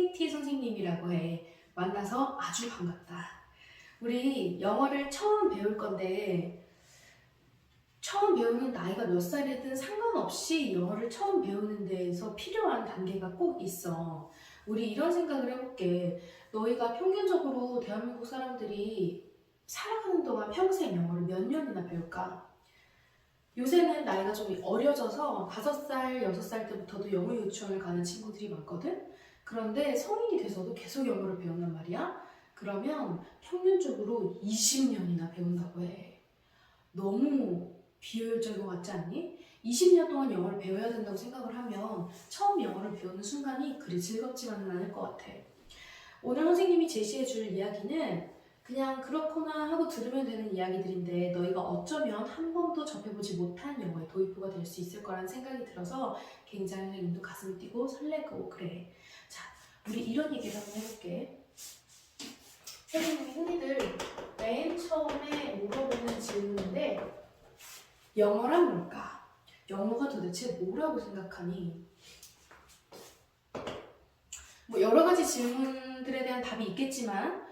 KT 선생님이라고 해. 만나서 아주 반갑다. 우리 영어를 처음 배울 건데 처음 배우는 나이가 몇 살이든 상관없이 영어를 처음 배우는 데에서 필요한 단계가 꼭 있어. 우리 이런 생각을 해볼게. 너희가 평균적으로 대한민국 사람들이 살아가는 동안 평생 영어를 몇 년이나 배울까? 요새는 나이가 좀 어려져서 5살, 6살 때부터도 영어 유치원을 가는 친구들이 많거든? 그런데 성인이 돼서도 계속 영어를 배운단 말이야? 그러면 평균적으로 20년이나 배운다고 해. 너무 비효율적인 것 같지 않니? 20년 동안 영어를 배워야 된다고 생각을 하면 처음 영어를 배우는 순간이 그리 즐겁지만은 않을 것 같아. 오늘 선생님이 제시해 줄 이야기는 그냥 그렇구나 하고 들으면 되는 이야기들인데 너희가 어쩌면 한 번도 접해보지 못한 영어의 도입부가 될 수 있을 거라는 생각이 들어서 굉장히 선생님도 가슴이 뛰고 설레고 그래. 자, 우리 이런 얘기를 한번 해볼게. 선생님이 흔히들 맨 처음에 물어보는 질문인데 영어란 뭘까? 영어가 도대체 뭐라고 생각하니? 뭐 여러 가지 질문들에 대한 답이 있겠지만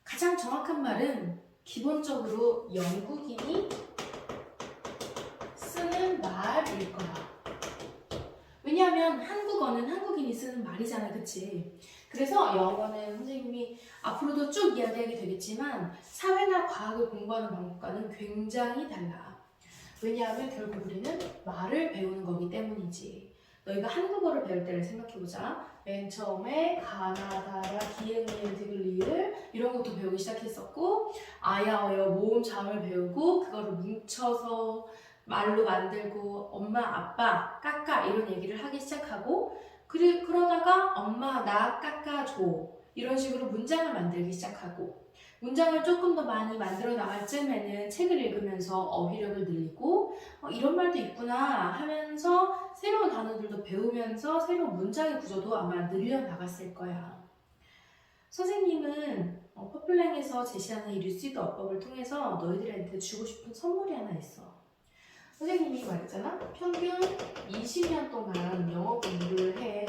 가장 정확한 말은 기본적으로 영국인이 쓰는 말일 거야. 왜냐하면 한국어는 한국인이 쓰는 말이잖아, 그치? 그래서 영어는 선생님이 앞으로도 쭉 이야기하게 되겠지만 사회나 과학을 공부하는 방법과는 굉장히 달라. 왜냐하면 결국 우리는 말을 배우는 거기 때문이지. 너희가 한국어를 배울 때를 생각해보자. 맨 처음에 가나다라, 기흥, 니은, 디귿, 리을 이런 것도 배우기 시작했었고 아야, 어여, 모음, 자음을 배우고 그거를 뭉쳐서 말로 만들고 엄마, 아빠, 까까 이런 얘기를 하기 시작하고 그러다가 엄마, 나, 까까, 줘 이런 식으로 문장을 만들기 시작하고 문장을 조금 더 많이 만들어 나갈 쯤에는 책을 읽으면서 어휘력을 늘리고 이런 말도 있구나 하면서 새로운 단어들도 배우면서 새로운 문장의 구조도 아마 늘려 나갔을 거야. 선생님은 퍼플랭에서 제시하는 이 루시드 어법을 통해서 너희들한테 주고 싶은 선물이 하나 있어. 선생님이 말했잖아. 평균 20년 동안 영어 공부를 해.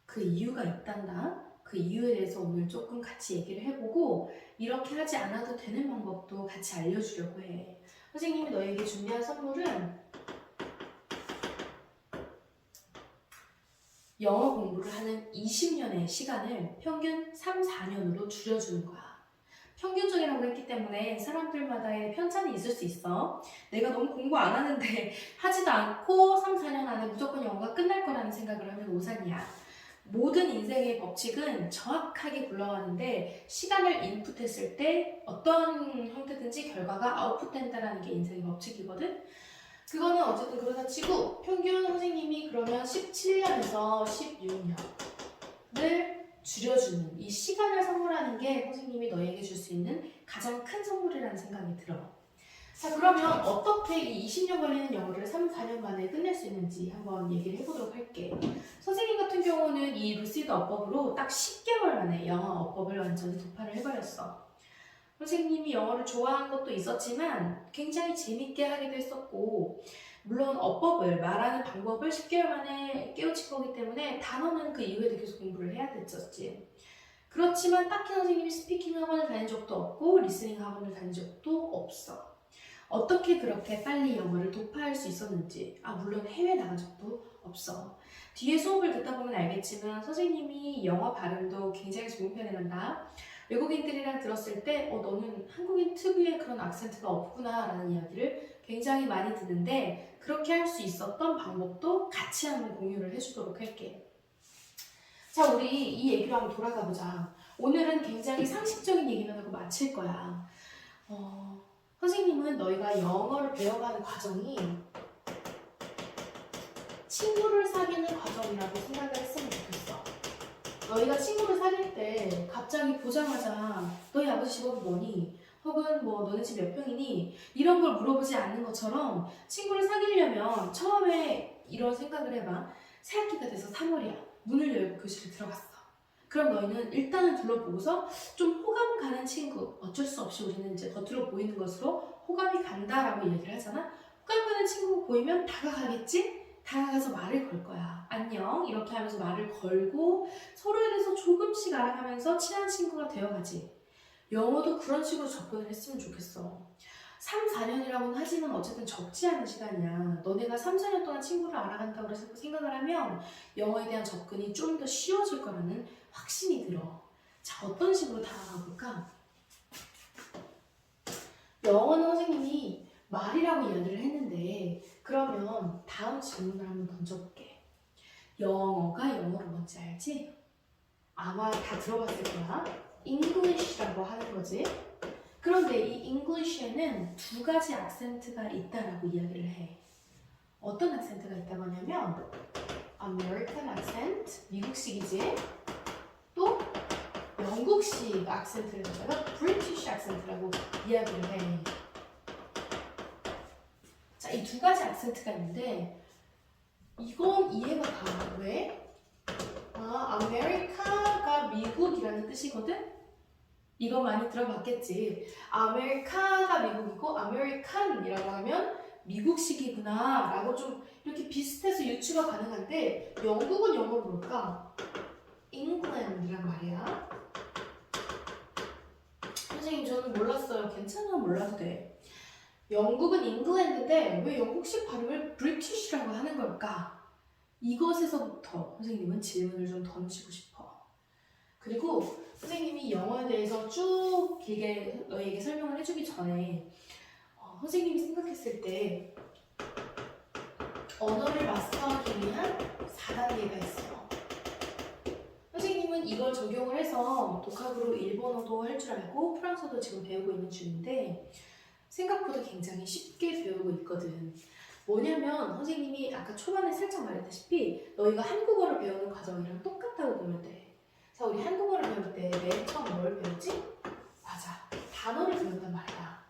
그 이유가 있단다. 그 이유에 대해서 오늘 조금 같이 얘기를 해보고 이렇게 하지 않아도 되는 방법도 같이 알려주려고 해. 선생님이 너에게 준비한 선물은 영어 공부를 하는 20년의 시간을 평균 3, 4년으로 줄여주는 거야. 평균적이라고 했기 때문에 사람들마다의 편차는 있을 수 있어. 내가 너무 공부 안 하는데 하지도 않고 3, 4년 안에 무조건 영어가 끝날 거라는 생각을 하면 오산이야. 모든 인생의 법칙은 정확하게 굴러가는데 시간을 인풋했을 때 어떤 형태든지 결과가 아웃풋된다는 게 인생의 법칙이거든. 그거는 어쨌든 그러다 치고 평균 선생님이 그러면 17년에서 16년을 줄여주는 이 시간을 선물하는 게 선생님이 너에게 줄 수 있는 가장 큰 선물이라는 생각이 들어. 자, 그러면 어떻게 이 20년 걸리는 영어를 3, 4년 만에 끝낼 수 있는지 한번 얘기를 해보도록 할게. 선생님 같은 경우는 이 루시드 어법으로 딱 10개월 만에 영어 어법을 완전히 도파를 해버렸어. 선생님이 영어를 좋아한 것도 있었지만 굉장히 재밌게 하기도 했었고 물론 어법을 말하는 방법을 10개월 만에 깨우친 거기 때문에 단어는 그 이후에도 계속 공부를 해야 됐었지. 그렇지만 딱히 선생님이 스피킹 학원을 다닌 적도 없고 리스닝 학원을 다닌 적도 없어. 어떻게 그렇게 빨리 영어를 도파할 수 있었는지 물론 해외 나간 적도 없어. 뒤에 수업을 듣다 보면 알겠지만 선생님이 영어 발음도 굉장히 좋은 편에 한다. 외국인들이랑 들었을 때 너는 한국인 특유의 그런 악센트가 없구나 라는 이야기를 굉장히 많이 듣는데 그렇게 할 수 있었던 방법도 같이 한번 공유를 해주도록 할게. 자, 우리 이 얘기로 한번 돌아가 보자. 오늘은 굉장히 상식적인 얘기만 하고 마칠 거야. 선생님은 너희가 영어를 배워가는 과정이 친구를 사귀는 과정이라고 생각을 했으면 좋겠어. 너희가 친구를 사귈 때 갑자기 보자마자 너희 아버지 직업이 뭐니? 혹은 뭐 너네 집 몇 평이니? 이런 걸 물어보지 않는 것처럼 친구를 사귀려면 처음에 이런 생각을 해봐. 새학기가 돼서 3월이야. 문을 열고 교실에 들어갔어. 그럼 너희는 일단은 둘러보고서 좀 호감 가는 친구, 어쩔 수 없이 우리는 이제 겉으로 보이는 것으로 호감이 간다라고 얘기를 하잖아. 호감 가는 친구 보이면 다가가겠지? 다가가서 말을 걸 거야. 안녕 이렇게 하면서 말을 걸고 서로에 대해서 조금씩 알아가면서 친한 친구가 되어가지. 영어도 그런 식으로 접근을 했으면 좋겠어. 3, 4년이라고는 하지만 어쨌든 적지 않은 시간이야. 너네가 3, 4년 동안 친구를 알아간다고 생각을 하면 영어에 대한 접근이 좀 더 쉬워질 거라는 확신이 들어. 자, 어떤 식으로 다가가 볼까? 영어는 선생님이 말이라고 이야기를 했는데 그러면 다음 질문을 한번 던져볼게. 영어가 영어로 뭔지 알지? 아마 다 들어봤을 거야. English라고 하는 거지. 그런데 이 English에는 두 가지 악센트가 있다라고 이야기를 해. 어떤 악센트가 있다고 하냐면 American accent, 미국식이지. 또 영국식 악센트를 갖다가 British accent라고 이야기를 해. 자, 이 두 가지 악센트가 있는데 이건 이해가 가. 왜? 아메리카가 미국이라는 뜻이거든? 이거 많이 들어봤겠지. 아메리카가 미국이고 아메리칸이라고 하면 미국식이구나 라고 좀 이렇게 비슷해서 유추가 가능한데 영국은 영어로 뭘까? England이란 말이야. 선생님 저는 몰랐어요. 괜찮아 몰라도 돼. 영국은 잉글랜드인데 왜 영국식 발음을 브리티시라고 하는 걸까? 이것에서부터 선생님은 질문을 좀 던지고 싶어. 그리고 선생님이 영어에 대해서 쭉 길게 너에게 설명을 해주기 전에 선생님이 생각했을 때 언어를 마스터하기 위한 4단계가 있어. 선생님은 이걸 적용을 해서 독학으로 일본어도 할 줄 알고 프랑스어도 지금 배우고 있는 중인데 생각보다 굉장히 쉽게 배우고 있거든. 뭐냐면 선생님이 아까 초반에 살짝 말했다시피 너희가 한국어를 배우는 과정이랑 똑같다고 보면 돼. 자, 우리 한국어를 배울 때 맨 처음 뭘 배우지? 맞아. 단어를 배운단 말이야.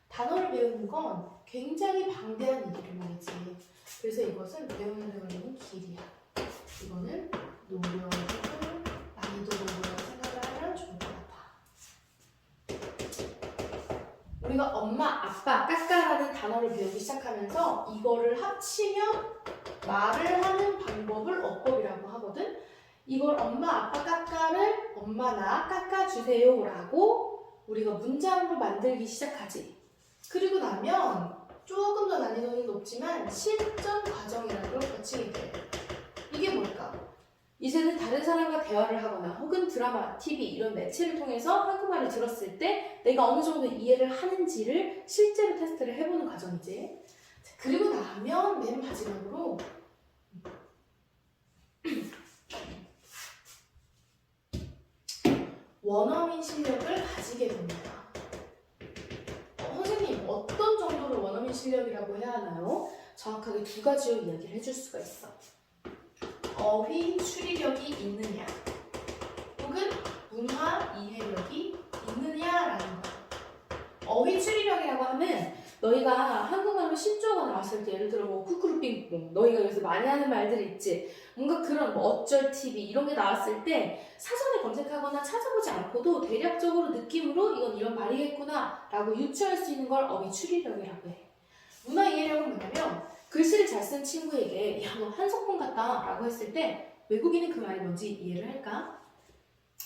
단어를 배우는 건 굉장히 방대한 일이란 말이지. 그래서 이것은 배우는 데 걸리는 길이야. 이거는 노력을 난이도 노력을 생각을 하면 좋을 것 같아. 우리가 엄마, 아빠, 까까라는 단어를 배우기 시작하면서 이거를 합치면 말을 하는 방법을 어법이라고 하거든. 이걸 엄마, 아빠, 까까를 엄마, 나, 깎아주세요 라고 우리가 문장으로 만들기 시작하지. 그리고 나면 조금 더 난이도는 높지만 실전 과정이라는 걸 거치게 돼. 이게 뭘까? 이제는 다른 사람과 대화를 하거나 혹은 드라마, TV 이런 매체를 통해서 한국말을 들었을 때 내가 어느 정도 이해를 하는지를 실제로 테스트를 해보는 과정이지. 그리고 나면 맨 마지막으로 원어민 실력을 가지게 됩니다. 선생님, 어떤 정도를 원어민 실력이라고 해야 하나요? 정확하게 두 가지로 이야기를 해줄 수가 있어. 어휘 추리력이 있느냐 혹은 문화 이해력이 있느냐라는 거야. 어휘 추리력이라고 하면 너희가 한국말로 신조어가 나왔을 때 예를 들어 뭐 쿠쿠루빙뽕 너희가 여기서 많이 하는 말들 있지. 뭔가 그런 뭐 어쩔 TV 이런 게 나왔을 때 사전에 검색하거나 찾아보지 않고도 대략적으로 느낌으로 이건 이런 말이겠구나 라고 유추할 수 있는 걸 어휘 추리력이라고 해. 문화 이해력은 뭐냐면 글씨를 잘 쓴 친구에게 야, 너 한석봉 같다 라고 했을 때 외국인은 그 말이 뭔지 이해를 할까?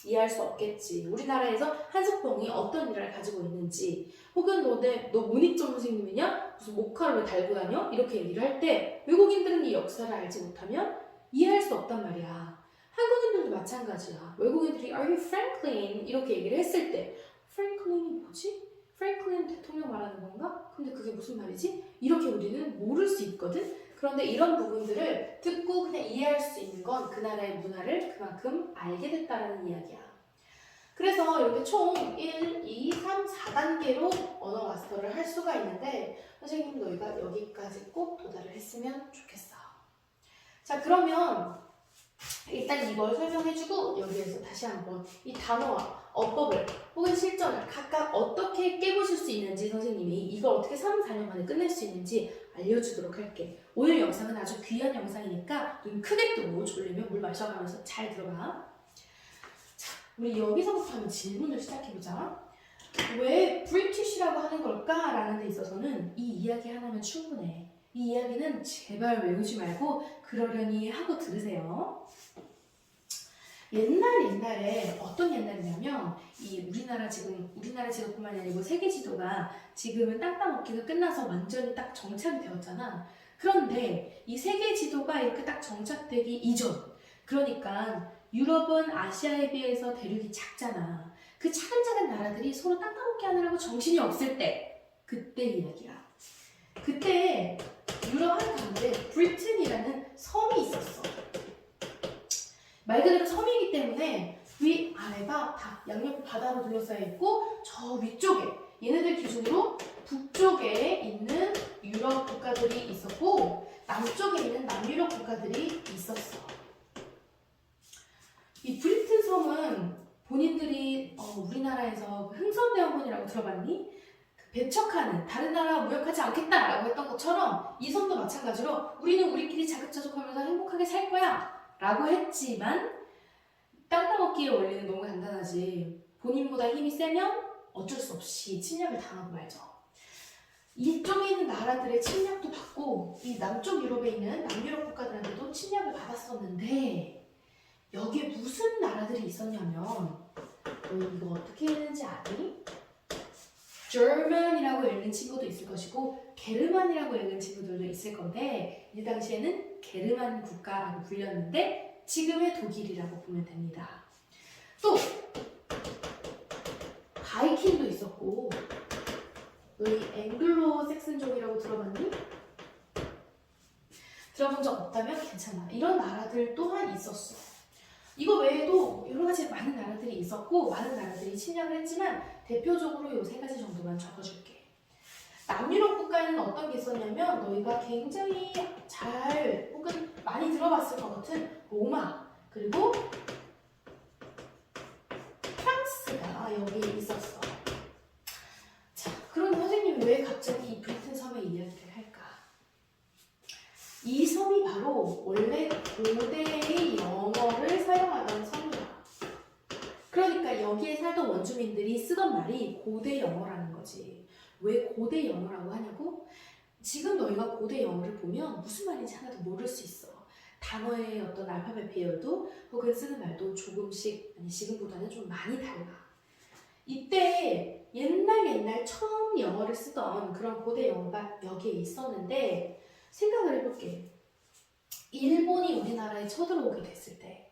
이해할 수 없겠지. 우리나라에서 한석봉이 어떤 일을 가지고 있는지 혹은 너 문익점 선생님이냐? 무슨 목화를 왜 달고 다녀? 이렇게 얘기를 할 때 외국인들은 이 역사를 알지 못하면 이해할 수 없단 말이야. 한국인들도 마찬가지야. 외국인들이 Are you Franklin? 이렇게 얘기를 했을 때 Franklin이 뭐지? 프랭클린 대통령 말하는 건가? 근데 그게 무슨 말이지? 이렇게 우리는 모를 수 있거든? 그런데 이런 부분들을 듣고 그냥 이해할 수 있는 건 그 나라의 문화를 그만큼 알게 됐다라는 이야기야. 그래서 이렇게 총 1, 2, 3, 4단계로 언어 마스터를 할 수가 있는데 선생님 너희가 여기까지 꼭 도달을 했으면 좋겠어. 자, 그러면 일단 이걸 설명해주고 여기에서 다시 한번 이 단어와 어법을 혹은 실전을 각각 어떻게 깨보실 수 있는지 선생님이 이걸 어떻게 3, 4년 만에 끝낼 수 있는지 알려주도록 할게. 오늘 영상은 아주 귀한 영상이니까 눈 크게 뜨고 졸리면 물 마셔가면서 잘 들어가. 자, 우리 여기서부터 한번 질문을 시작해보자. 왜 브리티시라고 하는 걸까? 라는 데 있어서는 이 이야기 하나면 충분해. 이 이야기는 제발 외우지 말고 그러려니 하고 들으세요. 옛날에 어떤 옛날이냐면 우리나라 지도뿐만이 아니고 세계 지도가 지금은 땅 따먹기가 끝나서 완전히 딱 정착이 되었잖아. 그런데 이 세계 지도가 이렇게 딱 정착되기 이전, 그러니까 유럽은 아시아에 비해서 대륙이 작잖아. 그 작은 나라들이 서로 땅 따먹기 하느라고 정신이 없을 때, 그때 이야기야. 그때 유럽 한가운데 브리튼이라는 섬이 있었어. 말 그대로 섬이기 때문에 위아래가 다 양옆 바다로 둘러싸여 있고, 저 위쪽에 얘네들 기준으로 북쪽에 있는 유럽 국가들이 있었고, 남쪽에 있는 남유럽 국가들이 있었어. 이 브리튼 섬은 본인들이 우리나라에서 흥선대원군이라고 들어봤니? 배척하는, 다른 나라와 무역하지 않겠다라고 했던 것처럼 이 섬도 마찬가지로 우리는 우리끼리 자급자족하면서 행복하게 살 거야 라고 했지만, 땅 따먹기의 원리는 너무 간단하지. 본인보다 힘이 세면 어쩔 수 없이 침략을 당하고 말죠. 이쪽에 있는 나라들의 침략도 받고 이 남쪽 유럽에 있는 남유럽 국가들한테도 침략을 받았었는데, 여기에 무슨 나라들이 있었냐면, 너 이거 어떻게 읽는지 아니? German이라고 읽는 친구도 있을 것이고 게르만이라고 읽는 친구들도 있을 건데, 이 당시에는 게르만 국가라고 불렸는데 지금의 독일이라고 보면 됩니다. 또 바이킹도 있었고, 너희 앵글로 섹슨족이라고 들어봤니? 들어본 적 없다면 괜찮아. 이런 나라들 또한 있었어. 이거 외에도 여러 가지 많은 나라들이 있었고 많은 나라들이 침략을 했지만 대표적으로 요 세 가지 정도만 적어줄게. 남유럽 국가에는 어떤 게 있었냐면, 너희가 굉장히 잘 혹은 많이 들어봤을 것 같은 로마, 그리고 프랑스가 여기 있었어. 자, 그럼 선생님이 왜 갑자기 이 브리튼 섬의 이야기를 할까? 이 섬이 바로 원래 고대의 영어를 사용하던 섬이야. 그러니까 여기에 살던 원주민들이 쓰던 말이 고대 영어라는 거지. 왜 고대 영어라고 하냐고? 지금 너희가 고대 영어를 보면 무슨 말인지 하나도 모를 수 있어. 단어의 어떤 알파벳 배열도 혹은 쓰는 말도 조금씩, 아니 지금보다는 좀 많이 달라. 이때 옛날 처음 영어를 쓰던 그런 고대 영어가 여기에 있었는데, 생각을 해볼게. 일본이 우리나라에 쳐들어오게 됐을 때,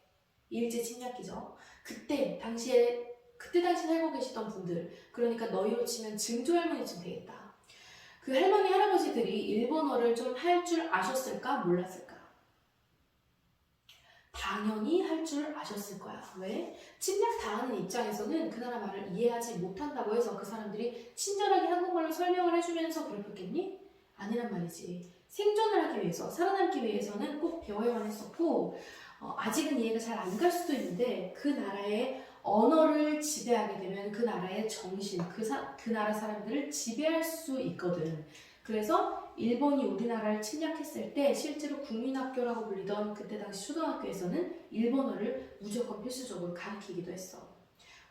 일제 침략기죠. 그때 당시에 살고 계시던 분들, 그러니까 너희로 치면 증조 할머니쯤 되겠다. 그 할머니 할아버지들이 일본어를 좀 할 줄 아셨을까 몰랐을까? 당연히 할 줄 아셨을 거야. 왜? 침략 당하는 입장에서는 그 나라 말을 이해하지 못한다고 해서 그 사람들이 친절하게 한국말로 설명을 해주면서 괴롭혔겠니? 아니란 말이지. 생존을 하기 위해서, 살아남기 위해서는 꼭 배워야만 했었고, 아직은 이해가 잘 안 갈 수도 있는데 그 나라의 언어를 지배하게 되면 그 나라의 정신, 그 나라 사람들을 지배할 수 있거든. 그래서 일본이 우리나라를 침략했을 때 실제로 국민학교라고 불리던 그때 당시 초등학교에서는 일본어를 무조건 필수적으로 가르치기도 했어.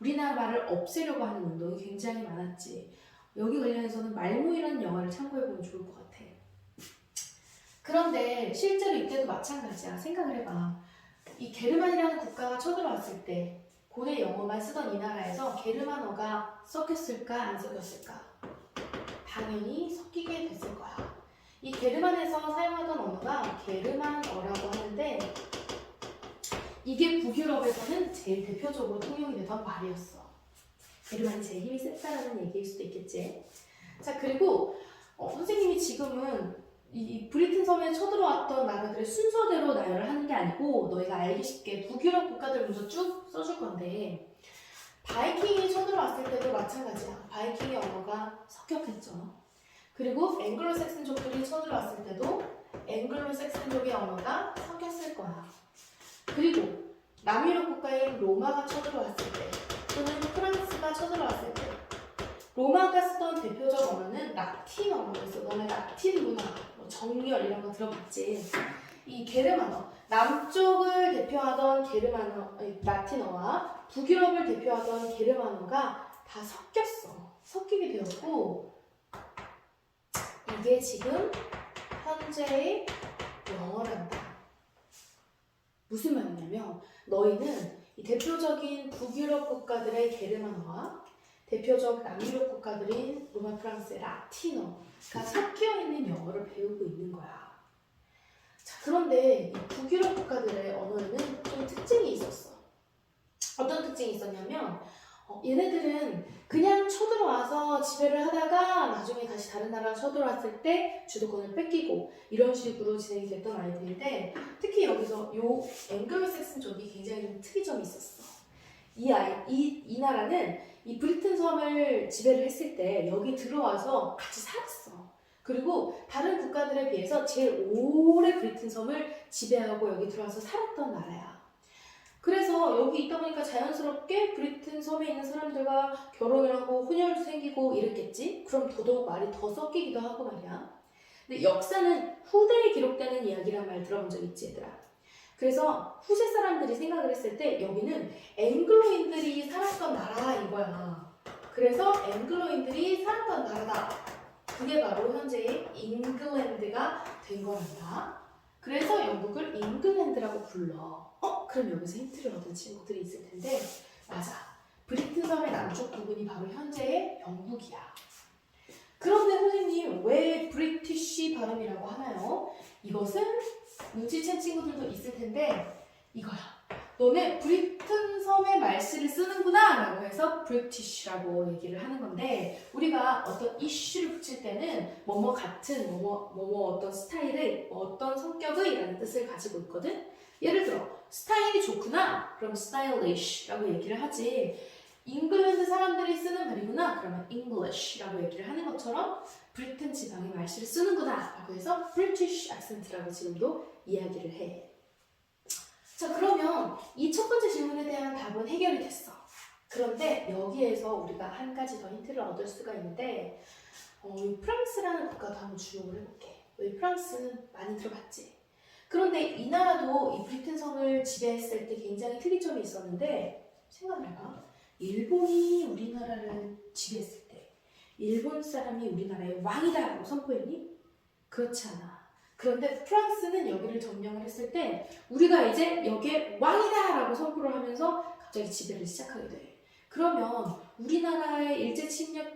우리나라 말을 없애려고 하는 운동이 굉장히 많았지. 여기 관련해서는 말모이라는 영화를 참고해보면 좋을 것 같아. 그런데 실제로 이때도 마찬가지야. 생각을 해봐. 이 게르만이라는 국가가 쳐들어왔을 때 고대 영어만 쓰던 이 나라에서 게르만어가 섞였을까 안 섞였을까? 당연히 섞이게 됐을 거야. 이 게르만에서 사용하던 언어가 게르만어라고 하는데, 이게 북유럽에서는 제일 대표적으로 통용이 되던 말이었어. 게르만이 제일 힘이 셌다라는 얘기일 수도 있겠지. 자, 그리고 선생님이 지금은 이 브리튼 섬에 쳐들어왔던 나라들의 순서대로 나열을 하는 게 아니고 너희가 알기 쉽게 북유럽 국가들 먼저 쭉 써줄 건데, 바이킹이 쳐들어왔을 때도 마찬가지야. 바이킹의 언어가 섞였겠죠. 그리고 앵글로색슨족들이 쳐들어왔을 때도 앵글로색슨족의 언어가 섞였을 거야. 그리고 남유럽 국가인 로마가 쳐들어왔을 때, 또는 프랑스가 쳐들어왔을 때, 로마가 쓰던 대표적 언어는 라틴 언어였어. 너네 라틴 문화, 정열 이런 거 들어봤지? 이 게르만어, 남쪽을 대표하던 라틴어와 북유럽을 대표하던 게르만어가 다 섞였어. 섞이게 되었고, 이게 지금 현 현재의 영어란다. 무슨 말이냐면 너희는 이 대표적인 북유럽 국가들의 게르만어와 대표적 남유럽 국가들인 로마, 프랑스의 라틴어가 섞여 있는 영어를 배우고 있는 거야. 자, 그런데 이 북유럽 국가들의 언어에는 좀 특징이 있었어. 어떤 특징이 있었냐면 얘네들은 그냥 쳐들어와서 지배를 하다가 나중에 다시 다른 나라가 쳐들어왔을 때 주도권을 뺏기고 이런 식으로 진행이 됐던 아이들인데 특히 여기서 요 앵글로색슨족이 굉장히 좀 특이점이 있었어. 이 나라는 이 브리튼 섬을 지배를 했을 때 여기 들어와서 같이 살았어. 그리고 다른 국가들에 비해서 제일 오래 브리튼 섬을 지배하고 여기 들어와서 살았던 나라야. 그래서 여기 있다 보니까 자연스럽게 브리튼 섬에 있는 사람들과 결혼을 하고 혼혈도 생기고 이랬겠지? 그럼 더더욱 말이 더 섞이기도 하고 말이야. 근데 역사는 후대에 기록되는 이야기란 말 들어본 적 있지, 얘들아? 그래서 후세 사람들이 생각을 했을 때 여기는 앵글로인들이 살았던 나라인 거야. 그래서 앵글로인들이 살았던 나라다. 그게 바로 현재의 잉글랜드가 된 거란다. 그래서 영국을 잉글랜드라고 불러. 그럼 여기서 힌트를 얻은 친구들이 있을 텐데 맞아. 브리튼 섬의 남쪽 부분이 바로 현재의 영국이야. 그런데 선생님 왜 브리티쉬 발음이라고 하나요? 이것은 눈치챈 친구들도 있을 텐데 이거야. 너네 브리튼 섬의 말씨를 쓰는구나 라고 해서 브리티쉬라고 얘기를 하는 건데 우리가 어떤 이슈를 붙일 때는 뭐뭐 같은 뭐뭐 어떤 스타일의 어떤 성격의 라는 뜻을 가지고 있거든. 예를 들어 스타일이 좋구나 그럼 stylish라고 얘기를 하지. 잉글랜드 사람들이 쓰는 말이구나 그러면 English라고 얘기를 하는 것처럼 브리튼 지방의 말씨를 쓰는구나 라고 해서 British accent라고 지금도 이야기를 해. 자, 그러면 이 첫 번째 질문에 대한 답은 해결이 됐어. 그런데 여기에서 우리가 한 가지 더 힌트를 얻을 수가 있는데 이 프랑스라는 국가도 한번 주목을 해볼게. 이 프랑스는 많이 들어봤지? 그런데 이 나라도 이 브리튼 섬을 지배했을 때 굉장히 특이점이 있었는데 생각을 해봐. 일본이 우리나라를 지배했을 때 일본 사람이 우리나라의 왕이다라고 선포했니? 그렇지 않아. 그런데 프랑스는 여기를 점령을 했을 때 우리가 이제 여기에 왕이다라고 선포를 하면서 갑자기 지배를 시작하게 돼. 그러면 우리나라의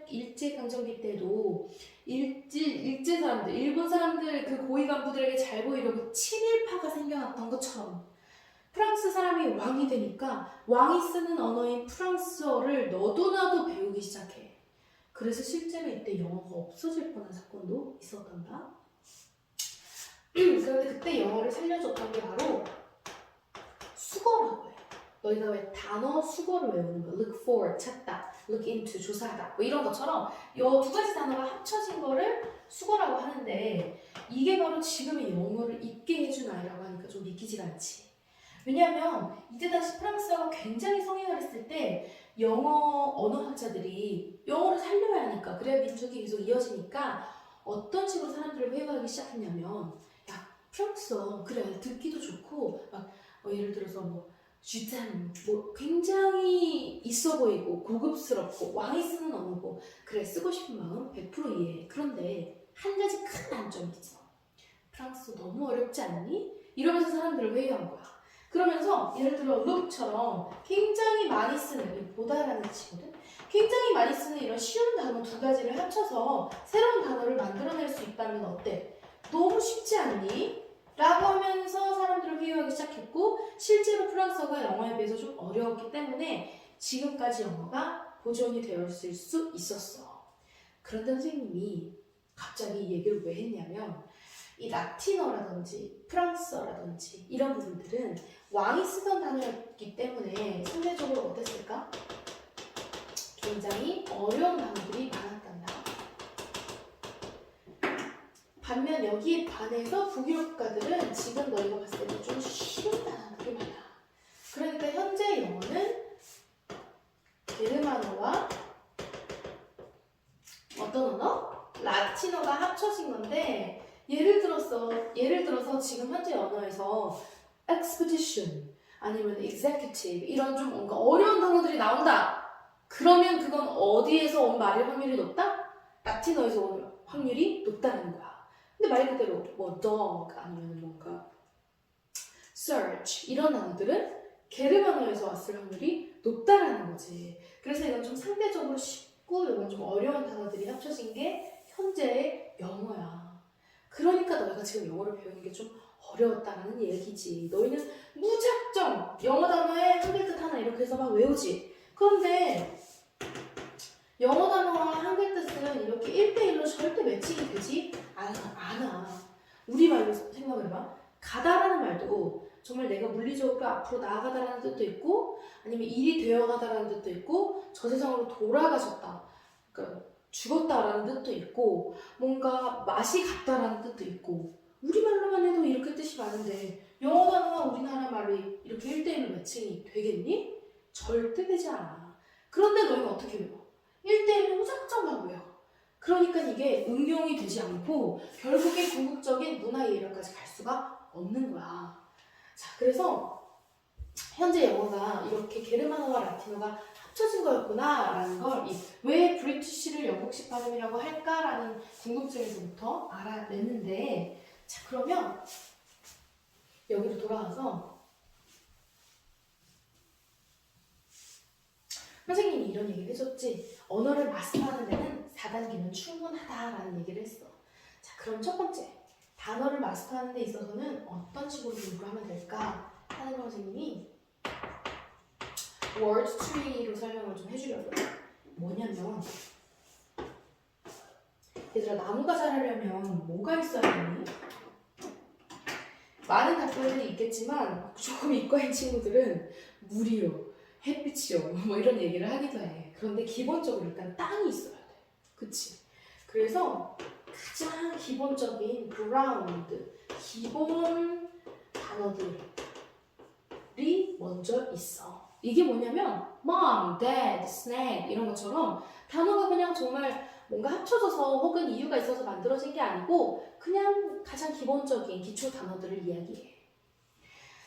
일제강점기 때도 일제 사람들, 일본 사람들 그 고위 간부들에게 잘 보이려고 친일파가 생겨났던 것처럼 프랑스 사람이 왕이 되니까 왕이 쓰는 언어인 프랑스어를 너도 나도 배우기 시작해. 그래서 실제로 이때 영어가 없어질 뻔한 사건도 있었단다. 그런데 그때 영어를 살려줬던 게 바로 수거라고 해. 너희가 왜 단어 수거를 외우는 거야? look for, 찾다, look into, 조사하다 뭐 이런 것처럼 이 두 가지 단어가 합쳐진 거를 수거라고 하는데 이게 바로 지금의 영어를 잊게 해준 아이라고 하니까 좀 믿기지가 않지. 왜냐하면 이때 당시 프랑스어가 굉장히 성행을 했을 때 영어 언어학자들이 영어를 살려야 하니까 그래야 민족이 계속 이어지니까 어떤 식으로 사람들을 회유하기 시작했냐면 프랑스어 그래 듣기도 좋고 막 예를 들어서 뭐 주장 뭐 굉장히 있어 보이고 고급스럽고 왕이 쓰는 언어고 그래 쓰고 싶은 마음 100% 이해해. 그런데 한 가지 큰 단점이 있어. 프랑스어 너무 어렵지 않니? 이러면서 사람들을 회유한 거야. 그러면서 예를 들어 look처럼 굉장히 많이 쓰는 이 보다라는 뜻이거든. 굉장히 많이 쓰는 이런 쉬운 단어 두 가지를 합쳐서 새로운 단어를 만들어낼 수 있다면 어때? 너무 쉽지 않니? 라고 하면서 사람들을 회유하기 시작했고 실제로 프랑스어가 영어에 비해서 좀 어려웠기 때문에 지금까지 영어가 보존이 되었을 수 있었어. 그런데 선생님이 갑자기 이 얘기를 왜 했냐면 이 라틴어라든지 프랑스어라든지 이런 부분들은 왕이 쓰던 단어였기 때문에 상대적으로 어땠을까? 굉장히 어려운 단어들이 많았단다. 반면 여기에 반해서 북유럽 국가들은 지금 너희가 봤을 때 좀 쉬운 단어들이 많아. 그러니까 현재 영어는 게르만어와 어떤 언어? 라틴어가 합쳐진 건데 예를 들어서 지금 현재 언어에서 expedition 아니면 executive 이런 좀 뭔가 어려운 단어들이 나온다. 그러면 그건 어디에서 온 말일 확률이 높다? 라틴어에서 온 확률이 높다는 거야. 근데 말 그대로 뭐 dog 아니면 뭔가 search 이런 단어들은 게르만어에서 왔을 확률이 높다라는 거지. 그래서 이건 좀 상대적으로 쉽고 이건 좀 어려운 단어들이 합쳐진 게 현재의 영어야. 그러니까 너희가 지금 영어를 배우는 게 좀 어려웠다라는 얘기지. 너희는 무작정 영어 단어에 한글 뜻 하나 이렇게 해서 막 외우지. 그런데 영어 단어와 한글 뜻은 이렇게 1대1로 절대 매칭이 되지 않아. 우리말로 생각해봐. 가다라는 말도 정말 내가 물리적으로 앞으로 나아가다라는 뜻도 있고 아니면 일이 되어가다라는 뜻도 있고 저 세상으로 돌아가셨다. 그러니까 죽었다라는 뜻도 있고 뭔가 맛이 갔다라는 뜻도 있고 우리말로만 해도 이렇게 뜻이 많은데 영어 단어와 우리나라 말이 이렇게 1대1로 매칭이 되겠니? 절대 되지 않아. 그런데 너희는 어떻게 외워? 1대1로 무작정 막 외워. 그러니까 이게 응용이 되지 않고 결국에 궁극적인 문화 예열까지 갈 수가 없는 거야. 자, 그래서 현재 영어가 이렇게 게르만어와 라틴어가 합쳐진 거였구나 라는 걸 왜 브리티시를 영국식 발음이라고 할까라는 궁금증에서부터 알아냈는데 자 그러면 여기로 돌아와서 선생님이 이런 얘기를 해줬지. 언어를 마스터하는 데는 4단계는 충분하다라는 얘기를 했어. 자 그럼 첫 번째 단어를 마스터하는 데 있어서는 어떤 식으로 공부를 하면 될까 하는 걸 선생님이 word tree로 설명을 좀 해주려고요. 뭐냐면 얘들아 나무가 자라려면 뭐가 있어야 되니? 많은 답변들이 있겠지만 조금 이과인 친구들은 물이요, 햇빛이요 뭐 이런 얘기를 하기도 해. 그런데 기본적으로 일단 땅이 있어야 돼. 그치? 그래서 가장 기본적인 ground, 기본 단어들이 먼저 있어. 이게 뭐냐면 mom, dad, snack 이런 것처럼 단어가 그냥 정말 뭔가 합쳐져서 혹은 이유가 있어서 만들어진 게 아니고 그냥 가장 기본적인 기초 단어들을 이야기해.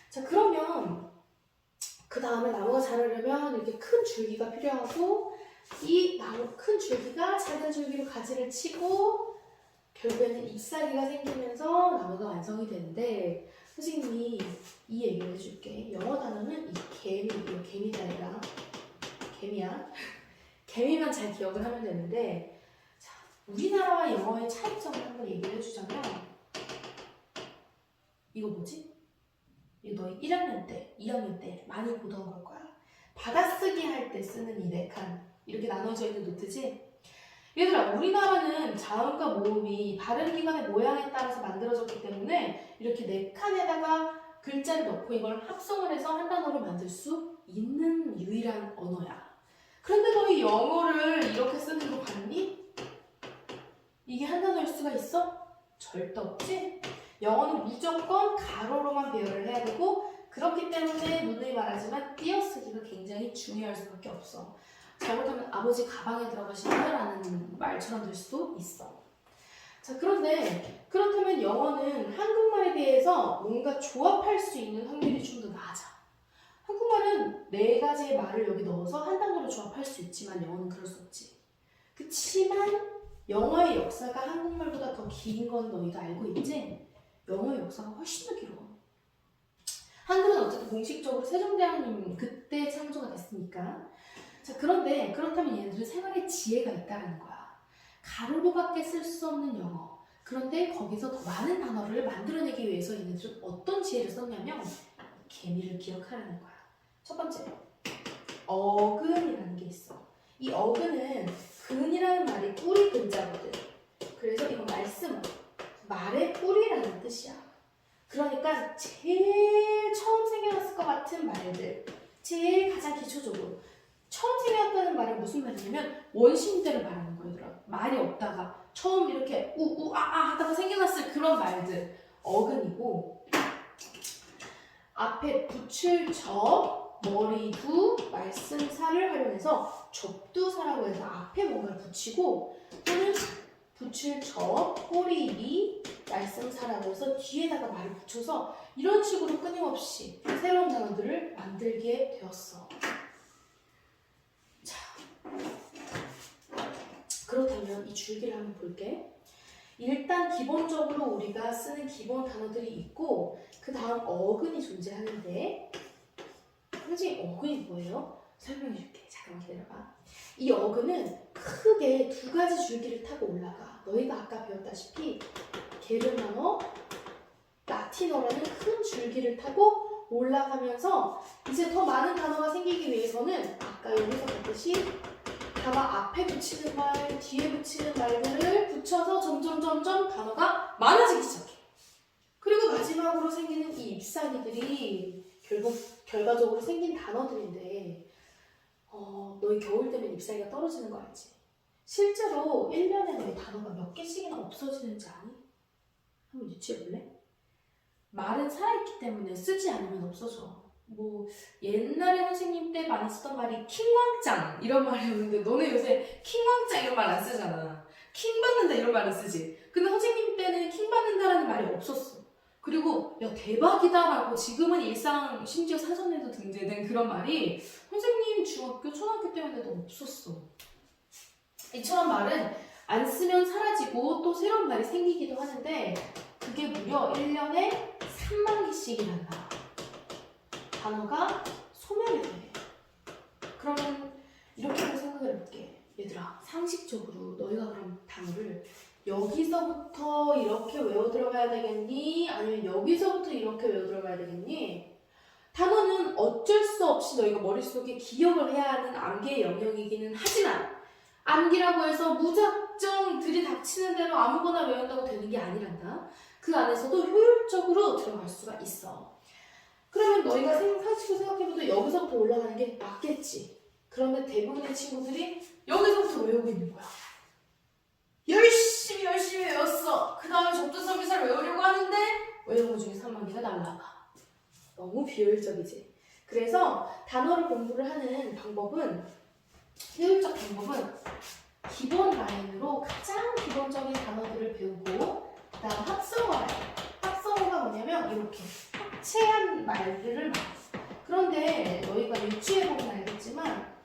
자 그러면 그 다음에 나무가 자라려면 이렇게 큰 줄기가 필요하고 이 나무 큰 줄기가 작은 줄기로 가지를 치고 결국에는 잎사귀가 생기면서 나무가 완성이 되는데 선생님이 이 얘기를 해줄게. 영어 단어는 이 개미가 아니라 개미야. 개미만 잘 기억을 하면 되는데 자, 우리나라와 영어의 차이점을 한번 얘기를 해주자면 이거 뭐지? 이거 너희 1학년 때, 2학년 때 많이 보던 걸 거야. 받아쓰기 할 때 쓰는 이 4칸 이렇게 나눠져 있는 노트지? 얘들아 우리나라는 자음과 모음이 발음 기관의 모양에 따라서 만들어졌기 때문에 이렇게 4칸에다가 글자를 넣고 이걸 합성을 해서 한 단어를 만들 수 있는 유일한 언어야. 그런데 너희 영어를 이렇게 쓰는 거 봤니? 이게 한 단어일 수가 있어? 절대 없지? 영어는 무조건 가로로만 배열을 해야 되고 그렇기 때문에 누누이 말하지만 띄어쓰기가 굉장히 중요할 수밖에 없어. 잘못하면 아버지 가방에 들어가신다라는 말처럼 될 수도 있어. 자 그런데 그렇다면 영어는 한국말에 비해서 뭔가 조합할 수 있는 확률이 좀 더 낮아. 한국말은 4가지의 말을 여기 넣어서 한 단어로 조합할 수 있지만 영어는 그럴 수 없지. 그치만 영어의 역사가 한국말보다 더 긴 건 너희도 알고 있지? 영어의 역사가 훨씬 더 길어. 한글은 어쨌든 공식적으로 세종대왕님 그때 창조가 됐으니까. 자 그런데 그렇다면 얘네들은 생활의 지혜가 있다는 거야. 가로로밖에 쓸 수 없는 영어. 그런데 거기서 더 많은 단어를 만들어내기 위해서 얘네들은 어떤 지혜를 썼냐면 개미를 기억하라는 거야. 첫 번째, 어근이라는 게 있어. 이 어근은 근이라는 말이 뿌리 근자거든. 그래서 이건 말씀, 말의 뿌리라는 뜻이야. 그러니까 제일 처음 생겨났을 것 같은 말들, 제일 가장 기초적으로 처음 생겨났다는 말은 무슨 말이냐면 원시인대를 말하는 거예요. 말이 없다가 처음 이렇게 우아아 하다가 생겨났을 그런 말들 어근이고 앞에 붙일 접, 머리두, 말씀사를 활용해서 접두사라고 해서 앞에 뭔가를 붙이고 또는 붙일 접, 꼬리리, 말씀사라고 해서 뒤에다가 말을 붙여서 이런 식으로 끊임없이 새로운 단어들을 만들게 되었어. 자, 그렇다면 이 줄기를 한번 볼게. 일단 기본적으로 우리가 쓰는 기본 단어들이 있고 그 다음 어근이 존재하는데 선생님 어근이 뭐예요? 설명해 줄게. 잠깐만 기다려봐. 이 어근은 크게 두 가지 줄기를 타고 올라가. 너희가 아까 배웠다시피 게르만어, 라틴어라는 큰 줄기를 타고 올라가면서 이제 더 많은 단어가 생기기 위해서는 아까 여기서 봤듯이 단어 앞에 붙이는 말, 뒤에 붙이는 말들을 붙여서 점점 단어가 많아지기 시작해. 그리고 마지막으로 생기는 이 잎사귀들이 결과적으로 생긴 단어들인데 너희 겨울 되면 잎사귀가 떨어지는 거 알지? 실제로 1년에 너희 단어가 몇 개씩이나 없어지는지 아니? 한번 유추해볼래? 말은 살아있기 때문에 쓰지 않으면 없어져. 뭐 옛날에 선생님 때 많이 쓰던 말이 킹왕짱 이런 말이었는데 너네 요새 킹왕짱 이런 말 안 쓰잖아. 킹 받는다 이런 말은 쓰지. 근데 선생님 때는 킹 받는다라는 말이 없었어. 그리고 야 대박이다 라고 지금은 일상 심지어 사전에도 등재된 그런 말이 선생님 중학교 초등학교 때문에도 없었어. 이처럼 말은 안 쓰면 사라지고 또 새로운 말이 생기기도 하는데 그게 무려 1년에 3만 개씩이란다. 단어가 소멸이 돼. 그러면 이렇게 한번 생각을 해볼게. 얘들아 상식적으로 너희가 그럼 단어를 여기서부터 이렇게 외워 들어가야 되겠니? 아니면 여기서부터 이렇게 외워 들어가야 되겠니? 단어는 어쩔 수 없이 너희가 머릿속에 기억을 해야 하는 암기의 영역이기는 하지만 암기라고 해서 무작정 들이닥치는 대로 아무거나 외운다고 되는 게 아니란다. 그 안에서도 효율적으로 들어갈 수가 있어. 그러면 너희가 상식으로 생각해봐도 여기서부터 올라가는 게 맞겠지. 그런데 대부분의 친구들이 여기서부터 외우고 있는 거야. 열심히 외웠어. 그 다음에 접두사비사를 외우려고 하는데 외운 것 중에 3만 개가 날라가. 너무 비효율적이지. 그래서 단어를 공부를 하는 방법은 효율적 방법은 기본 라인으로 가장 기본적인 단어들을 배우고 그 다음 합성어라인. 합성어가 뭐냐면 이렇게 합체한 말들을 말해. 그런데 너희가 유추해보면 알겠지만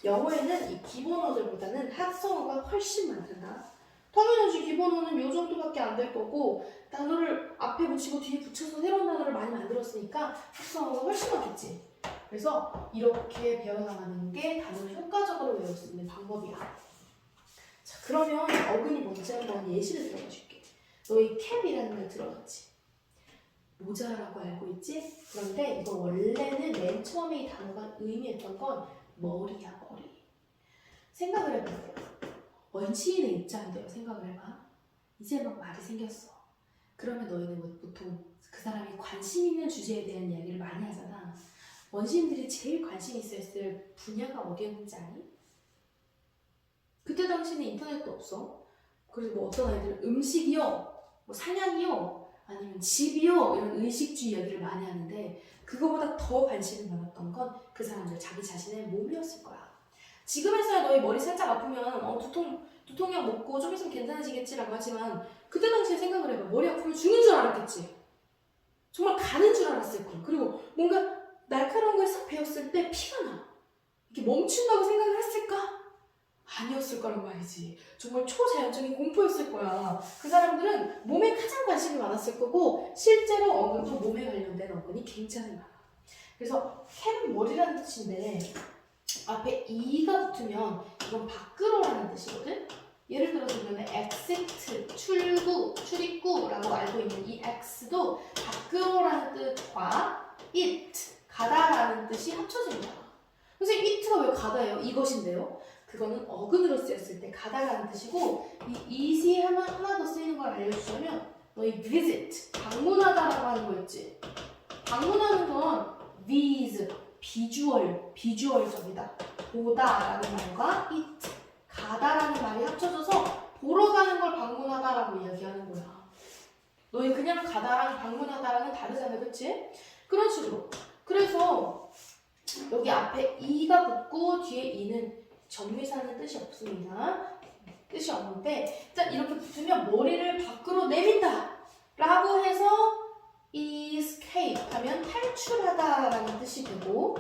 영어에는 이 기본어들보다는 합성어가 훨씬 많단다. 당연하지. 기본어는 요 정도밖에 안 될 거고 단어를 앞에 붙이고 뒤에 붙여서 새로운 단어를 많이 만들었으니까 합성어가 훨씬 많겠지. 그래서 이렇게 배워나가는 게 단어를 효과적으로 외울 수 있는 방법이야. 자, 그러면 어근이 뭔지 한번 예시를 들어줄게. 너희 캡이라는 걸 들어봤지? 모자라고 알고 있지? 그런데 이거 원래는 맨 처음에 이 단어가 의미했던 건 머리야, 머리. 생각을 해보세요. 원시인의 입장인데요. 생각을 해봐. 이제 막 말이 생겼어. 그러면 너희는 뭐 보통 그 사람이 관심 있는 주제에 대한 이야기를 많이 하잖아. 원시인들이 제일 관심 있었을 분야가 어디였는지 아니? 그때 당시에는 인터넷도 없어. 그래서 뭐 어떤 아이들은 음식이요, 뭐 사냥이요, 아니면 집이요 이런 의식주 이야기를 많이 하는데 그거보다 더 관심이 많았던 건 그 사람들 자기 자신의 몸이었을 거야. 지금에서야 너희 머리 살짝 아프면 두통약 먹고 좀 있으면 괜찮아지겠지라고 하지만 그때 당시에 생각을 해봐. 머리 아프면 죽는 줄 알았겠지. 정말 가는 줄 알았을 거야. 그리고 뭔가 날카로운 걸 싹 베었을 때 피가 나. 이게 멈춘다고 생각을 했을까? 아니었을 거란 말이지. 정말 초자연적인 공포였을 거야. 그 사람들은 몸에 가장 관심이 많았을 거고 실제로 어근도 몸에 관련된 어근이 굉장히 많아. 그래서 캡은 머리라는 뜻인데 앞에 e가 붙으면 이건 밖으로라는 뜻이거든? 예를 들어서 우리는 exit, 출입구라고 알고 있는 이 x도 밖으로라는 뜻과 it, 가다라는 뜻이 합쳐진 거야. 선생님, it가 왜 가다예요? 이것인데요? 그거는 어근으로 쓰였을 때 가다라는 뜻이고 이 it이 하나 더 쓰이는 걸 알려주자면 너희 visit, 방문하다라고 하는 거 있지? 방문하는 건 visit, 비주얼적이다. 보다라는 말과 it, 가다라는 말이 합쳐져서 보러 가는 걸 방문하다라고 이야기하는 거야. 너희 그냥 가다랑 방문하다랑은 다르잖아, 그치? 그런 식으로. 그래서 여기 앞에 e가 붙고 뒤에 e는 정미사는 뜻이 없습니다. 뜻이 없는데 일단 이렇게 붙으면 머리를 밖으로 내민다 라고 해서 escape 하면 탈출하다라는 뜻이 되고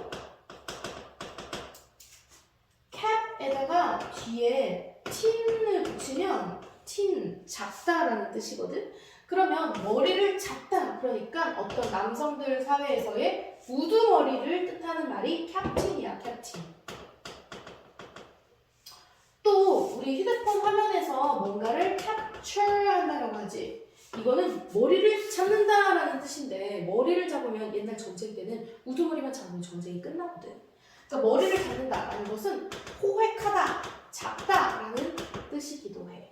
cap에다가 뒤에 t를 붙이면 틴, 작다라는 뜻이거든. 그러면 머리를 작다, 그러니까 어떤 남성들 사회에서의 우두머리를 뜻하는 말이 캡틴이야, 캡틴. 또 우리 휴대폰 화면에서 뭔가를 capture 한다라고 하지. 이거는 머리를 잡는다라는 뜻인데, 머리를 잡으면 옛날 전쟁 때는 우두머리만 잡으면 전쟁이 끝나거든. 그러니까 머리를 잡는다라는 것은 호획하다, 잡다라는 뜻이기도 해.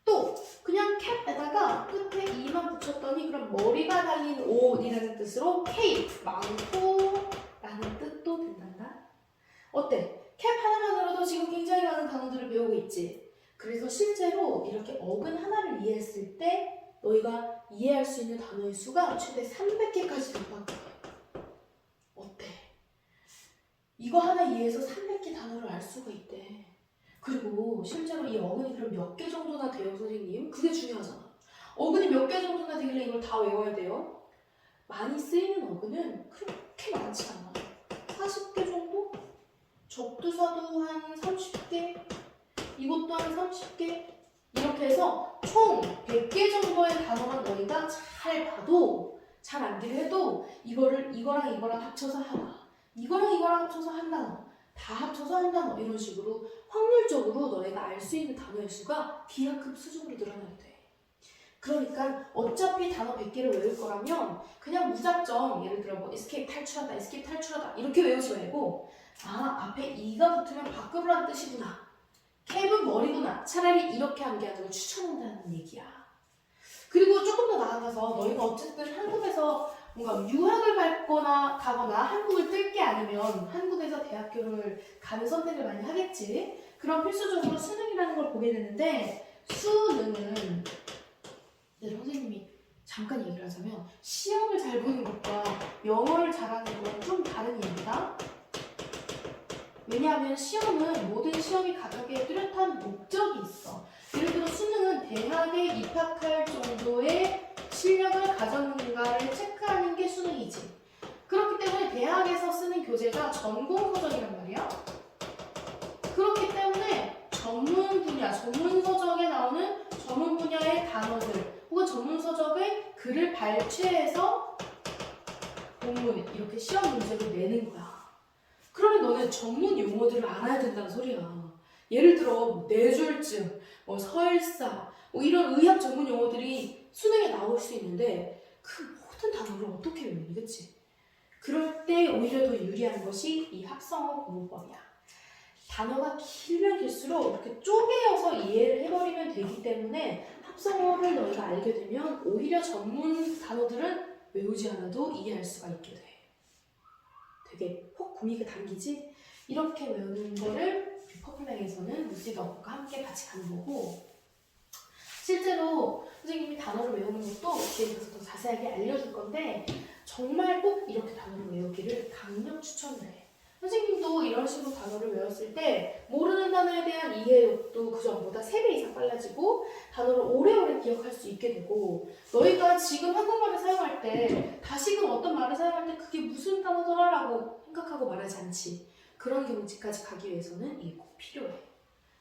또 그냥 캡에다가 끝에 이만 붙였더니 그럼 머리가 달린 옷이라는 뜻으로 cape, 망토라는 뜻도 된단다. 어때? 캡 하나만으로도 지금 굉장히 많은 단어들을 배우고 있지. 그래서 실제로 이렇게 어근 하나를 이해했을 때 너희가 이해할 수 있는 단어의 수가 최대 300개까지 된다고 해. 어때? 이거 하나 이해해서 300개 단어를 알 수가 있대. 그리고 실제로 이 어근이 그럼 몇 개 정도나 돼요, 선생님? 그게 중요하잖아. 어근이 몇 개 정도나 되길래 이걸 다 외워야 돼요? 많이 쓰이는 어근은 그렇게 많지 않아. 40개 정도? 접두사도 한 30개, 이것도 한 30개, 이렇게 해서 총 100개 정도의 단어만 너희가 잘 봐도, 잘 암기를 해도 이거랑 이거랑 합쳐서 하나, 이거랑 합쳐서 한 단어, 다 합쳐서 한 단어, 이런 식으로 확률적으로 너희가 알 수 있는 단어의 수가 B하급 수준으로 늘어나게 돼. 그러니까 어차피 단어 100개를 외울 거라면 그냥 무작정, 예를 들어 뭐 escape 탈출하다, escape 탈출하다 이렇게 외우지 말고, 아, 앞에 이가 붙으면 밖으로 란 뜻이구나, 캡은 머리구나, 차라리 이렇게 암기하는 걸 추천한다는 얘기야. 그리고 조금 더 나아가서 너희가 어쨌든 한국에서 뭔가 유학을 가거나 한국을 뜰 게 아니면 한국에서 대학교를 가는 선택을 많이 하겠지. 그럼 필수적으로 수능이라는 걸 보게 되는데, 수능은 선생님이 잠깐 얘기를 하자면 시험을 잘 보는 것과 영어를 잘하는 건 좀 다른 얘기다. 왜냐하면 시험은, 모든 시험이 각각의 뚜렷한 목적이 있어. 예를 들어 수능은 대학에 입학할 정도의 실력을 가졌는가를 체크하는 게 수능이지. 그렇기 때문에 대학에서 쓰는 교재가 전공서적이란 말이야. 그렇기 때문에 전문 분야, 전문서적에 나오는 전문 분야의 단어들 혹은 전문서적의 글을 발췌해서 본문, 이렇게 시험 문제를 내는 거야. 그러면 너는 전문 용어들을 알아야 된다는 소리야. 예를 들어 뭐 뇌졸중, 뭐 설사, 뭐 이런 의학 전문 용어들이 수능에 나올 수 있는데 그 모든 단어를 어떻게 외우니, 그치? 그럴 때 오히려 더 유리한 것이 이 합성어 구문법이야. 단어가 길면 길수록 이렇게 쪼개어서 이해를 해버리면 되기 때문에 합성어를 너희가 알게 되면 오히려 전문 단어들은 외우지 않아도 이해할 수가 있게 돼. 되게 혹 구미가 당기지? 이렇게 외우는 거를 퍼플랭에서는 루시 덕과 함께 같이 가는 거고, 실제로 선생님이 단어를 외우는 것도 뒤에 가서 더 자세하게 알려줄 건데 정말 꼭 이렇게 단어를 외우기를 강력 추천을 해. 선생님도 이런 식으로 단어를 외웠을 때 모르는 단어에 대한 이해력도 그 전보다 3배 이상 빨라지고 단어를 오래오래 기억할 수 있게 되고, 너희가 지금 한국말을 사용할 때 다시금 어떤 말을 사용할 때 그게 무슨 단어더라 라고 생각하고 말하지 않지. 그런 경지까지 가기 위해서는 이게 꼭 필요해.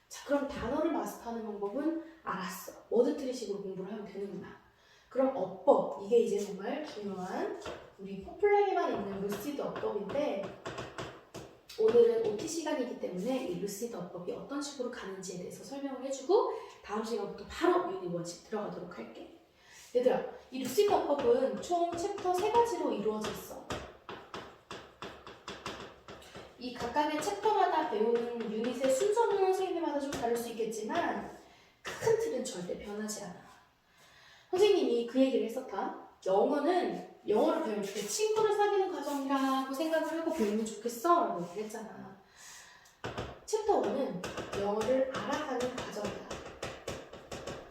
자, 그럼 단어를 마스터하는 방법은 알았어. 워드트리식으로 공부를 하면 되는구나. 그럼 어법, 이게 이제 정말 중요한 우리 포플랭에만 있는 루시드 어법인데, 오늘은 OT 시간이기 때문에 이 루시드 어법이 어떤 식으로 가는지에 대해서 설명을 해주고 다음 시간부터 바로 유닛 1씩 들어가도록 할게. 얘들아, 이 루시드 어법은 총 챕터 3가지로 이루어져 있어. 이 각각의 챕터마다 배우는 유닛의 순서는 선생님마다 좀 다를 수 있겠지만 큰 틀은 절대 변하지 않아. 선생님이 그 얘기를 했었다. 영어를 배울 때 친구를 사귀는 과정이라고 생각을 하고 배우면 좋겠어 라고 얘기를 했잖아. 챕터 1은 영어를 알아가는 과정이다.